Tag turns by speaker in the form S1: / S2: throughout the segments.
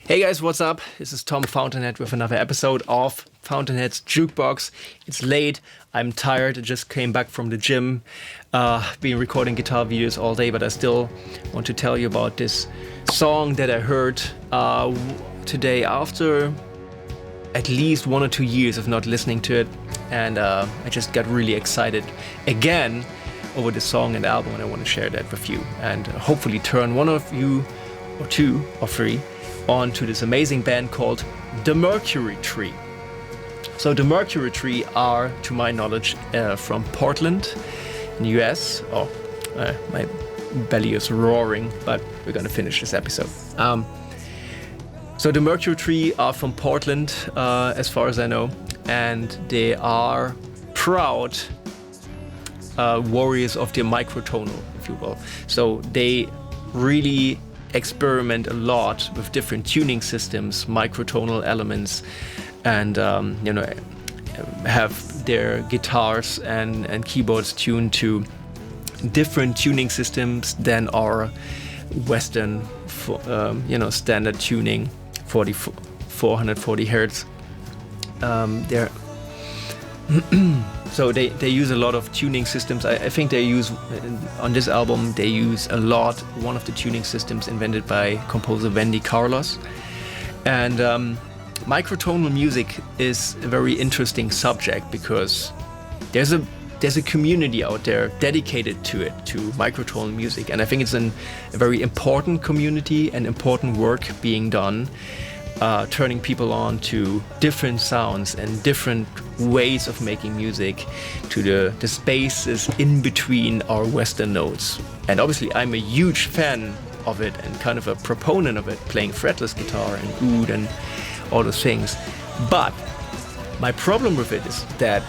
S1: Hey guys, what's up? This is Tom Fountainhead with another episode of Fountainhead's Jukebox. It's late, I'm tired, I just came back from the gym, been recording guitar videos all day, but I still want to tell you about this song that I heard today after at least 1 or 2 years of not listening to it, and I just got really excited again over the song and album, and I want to share that with you and hopefully turn one of you or two or three on to this amazing band called the Mercury Tree. So the Mercury Tree are, to my knowledge, from Portland in the US. My belly is roaring, but we're gonna finish this episode. So the Mercury Tree are from Portland, as far as I know, and they are proud warriors of the microtonal, if you will. So they really experiment a lot with different tuning systems, microtonal elements, and have their guitars and keyboards tuned to different tuning systems than our Western, standard tuning, 440 hertz. So they use a lot of tuning systems. I think they use, on this album, they use a lot, one of the tuning systems invented by composer Wendy Carlos. And microtonal music is a very interesting subject because there's a community out there dedicated to it, to microtonal music. And I think it's a very important community and important work being done, turning people on to different sounds and different ways of making music, to the spaces in between our Western notes. And obviously I'm a huge fan of it and kind of a proponent of it, playing fretless guitar and oud and all those things. But my problem with it is that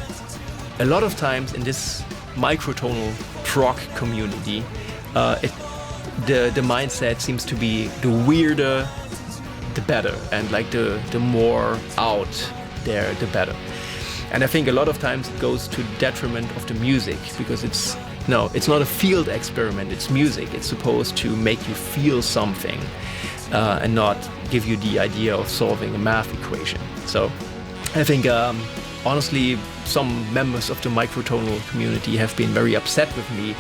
S1: a lot of times in this microtonal prog community, the mindset seems to be the weirder the better, and like the more out there the better. And I think a lot of times it goes to the detriment of the music, because it's not a field experiment, it's music. It's supposed to make you feel something and not give you the idea of solving a math equation. So I think honestly some members of the microtonal community have been very upset with me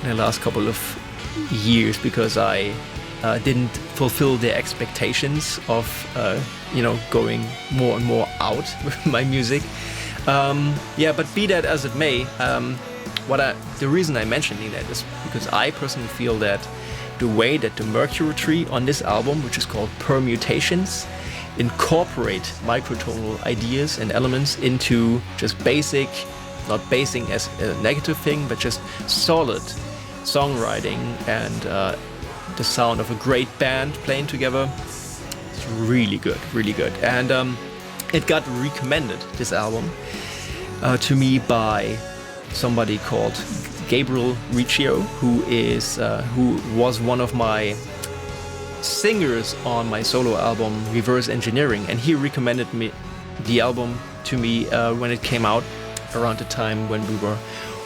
S1: in the last couple of years because I didn't fulfill their expectations of going more and more out with my music. But be that as it may, the reason I'm mentioning that is because I personally feel that the way that the Mercury Tree on this album, which is called Permutations, incorporate microtonal ideas and elements into just basic, not basing as a negative thing, but just solid songwriting and the sound of a great band playing together. It's really good, really good. And it got recommended, this album, to me by somebody called Gabriel Riccio, who was one of my singers on my solo album Reverse Engineering, and he recommended the album to me when it came out, around the time when we were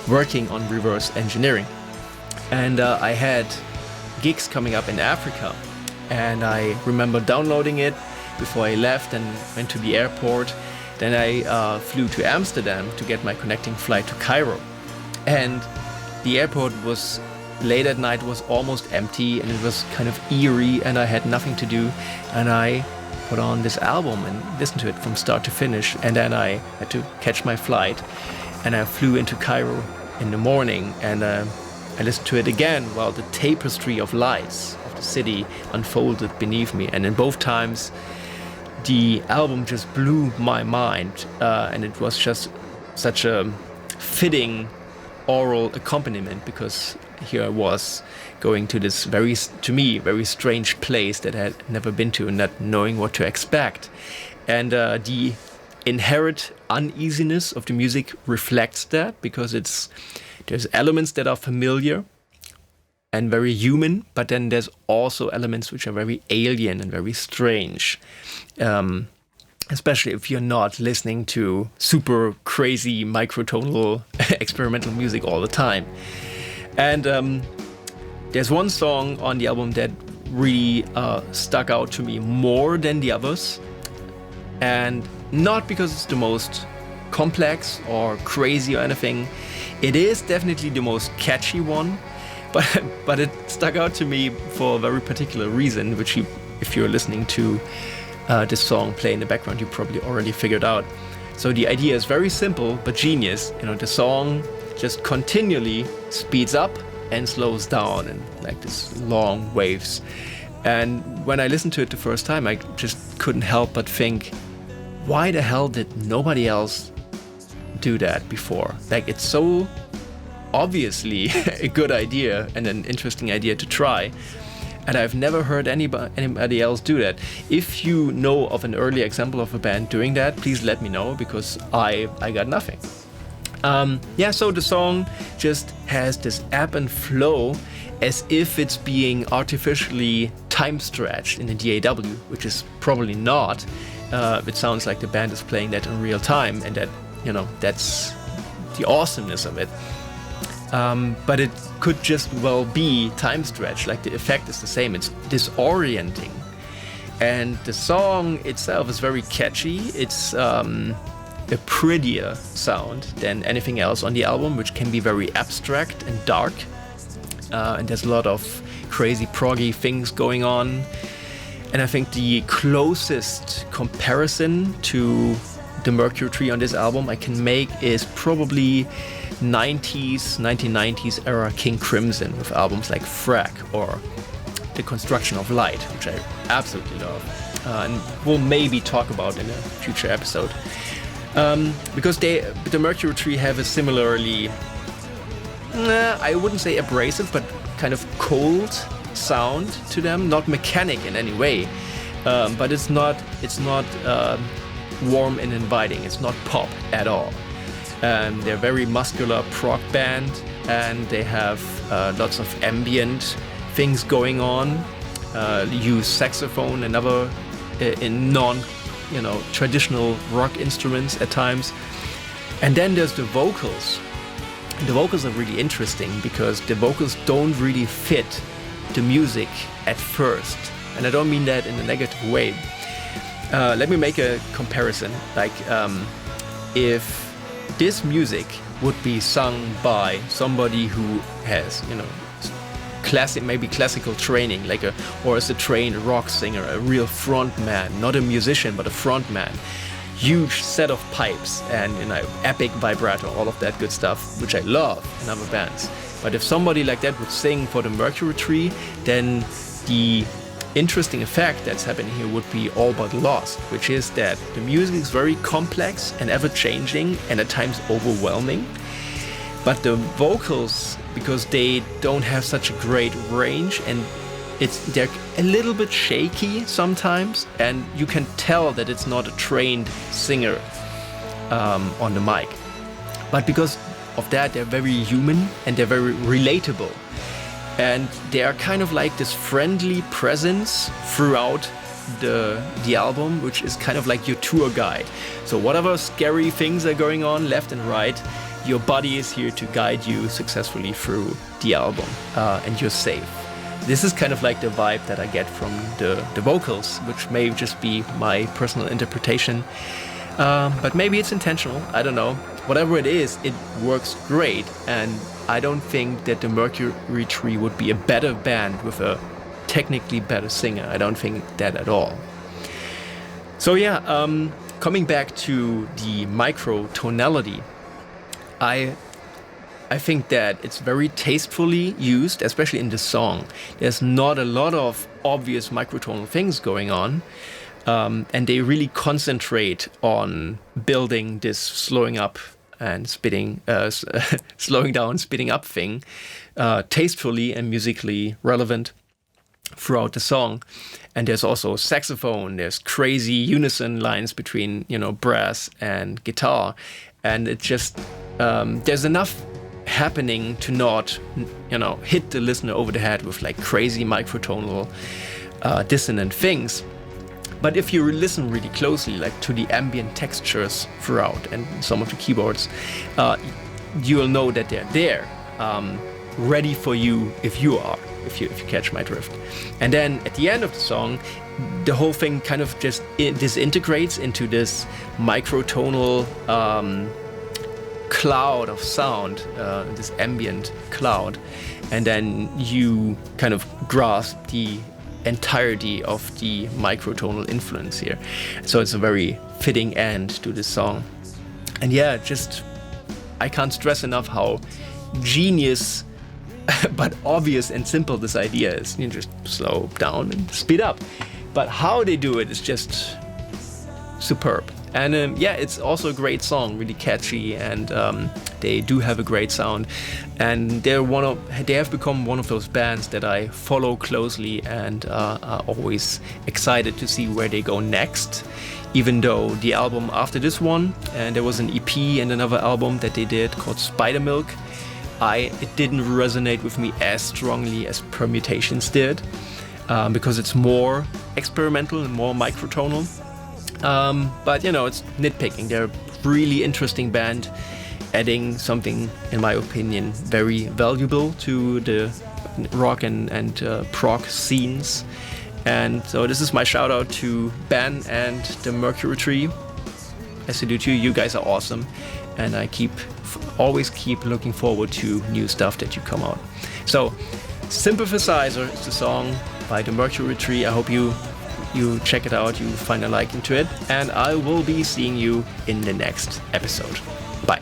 S1: working on Reverse Engineering. And I had gigs coming up in Africa, and I remember downloading it before I left and went to the airport. Then I flew to Amsterdam to get my connecting flight to Cairo, and the airport was late at night, was almost empty, and it was kind of eerie, and I had nothing to do, and I put on this album and listened to it from start to finish. And then I had to catch my flight, and I flew into Cairo in the morning, and I listened to it again while the tapestry of lights of the city unfolded beneath me. And in both times, the album just blew my mind, and it was just such a fitting oral accompaniment, because here I was going to this very strange place that I had never been to, and not knowing what to expect. And the inherent uneasiness of the music reflects that, because there's elements that are familiar and very human, but then there's also elements which are very alien and very strange. Especially if you're not listening to super crazy microtonal experimental music all the time. And there's one song on the album that really stuck out to me more than the others. And not because it's the most complex or crazy or anything. It is definitely the most catchy one, but it stuck out to me for a very particular reason, which if you're listening to this song play in the background, you probably already figured out. So the idea is very simple but genius. The song just continually speeds up and slows down in like this long waves. And when I listened to it the first time, I just couldn't help but think, why the hell did nobody else do that before? Like, it's so obviously a good idea and an interesting idea to try, and I've never heard anybody else do that. If you know of an early example of a band doing that, please let me know, because I got nothing. So the song just has this ebb and flow as if it's being artificially time stretched in a DAW, which is probably not. It sounds like the band is playing that in real time, and that, that's the awesomeness of it. But it could just well be time stretched, like the effect is the same. It's disorienting. And the song itself is very catchy. It's a prettier sound than anything else on the album, which can be very abstract and dark. And there's a lot of crazy proggy things going on. And I think the closest comparison to the Mercury Tree on this album I can make is probably 1990s era King Crimson, with albums like Frack or The Construction of Light, which I absolutely love. And we'll maybe talk about in a future episode. Because the Mercury Tree have a similarly, I wouldn't say abrasive, but kind of cold sound to them, not mechanic in any way, but it's not warm and inviting. It's not pop at all. They're a very muscular prog band, and they have lots of ambient things going on. Use saxophone and other in traditional rock instruments at times. And then there's the vocals. The vocals are really interesting because the vocals don't really fit the music at first, and I don't mean that in a negative way. Let me make a comparison. Like, if this music would be sung by somebody who has, classical training, or is a trained rock singer, a real front man, not a musician but a front man, huge set of pipes and epic vibrato, all of that good stuff, which I love in other bands. But if somebody like that would sing for the Mercury Tree, then the interesting effect that's happening here would be all but lost, which is that the music is very complex and ever-changing and at times overwhelming. But the vocals, because they don't have such a great range, and they're a little bit shaky sometimes, and you can tell that it's not a trained singer on the mic. But because of that, they're very human and they're very relatable. And they are kind of like this friendly presence throughout the album, which is kind of like your tour guide. So whatever scary things are going on left and right, your buddy is here to guide you successfully through the album, and you're safe. This is kind of like the vibe that I get from the vocals, which may just be my personal interpretation. But maybe it's intentional, I don't know. Whatever it is, it works great, and I don't think that the Mercury Tree would be a better band with a technically better singer. I don't think that at all. So yeah, coming back to the microtonality, I think that it's very tastefully used, especially in the song. There's not a lot of obvious microtonal things going on. And they really concentrate on building this slowing up and slowing down, speeding up thing, tastefully and musically relevant throughout the song. And there's also saxophone. There's crazy unison lines between brass and guitar, and it just there's enough happening to not hit the listener over the head with like crazy microtonal dissonant things. But if you listen really closely, like to the ambient textures throughout and some of the keyboards, you will know that they're there, ready for you if you are. if you catch my drift. And then at the end of the song, the whole thing kind of just disintegrates into this microtonal cloud of sound, this ambient cloud, and then you kind of grasp the entirety of the microtonal influence here. So it's a very fitting end to this song. And yeah, just I can't stress enough how genius but obvious and simple this idea is. You just slow down and speed up. But how they do it is just superb. And yeah, it's also a great song, really catchy, and they do have a great sound. And they have become one of those bands that I follow closely and are always excited to see where they go next. Even though the album after this one, and there was an EP and another album that they did called Spider Milk, it didn't resonate with me as strongly as Permutations did, because it's more experimental and more microtonal. But you know, it's nitpicking. They're a really interesting band, adding something, in my opinion, very valuable to the rock and prog scenes. And so this is my shout out to Ben and the Mercury Tree. I salute you. You guys are awesome, and I always keep looking forward to new stuff that you come out. So Sympathisizer is the song by the Mercury Tree. I hope you check it out, you find a like into it, and I will be seeing you in the next episode. Bye.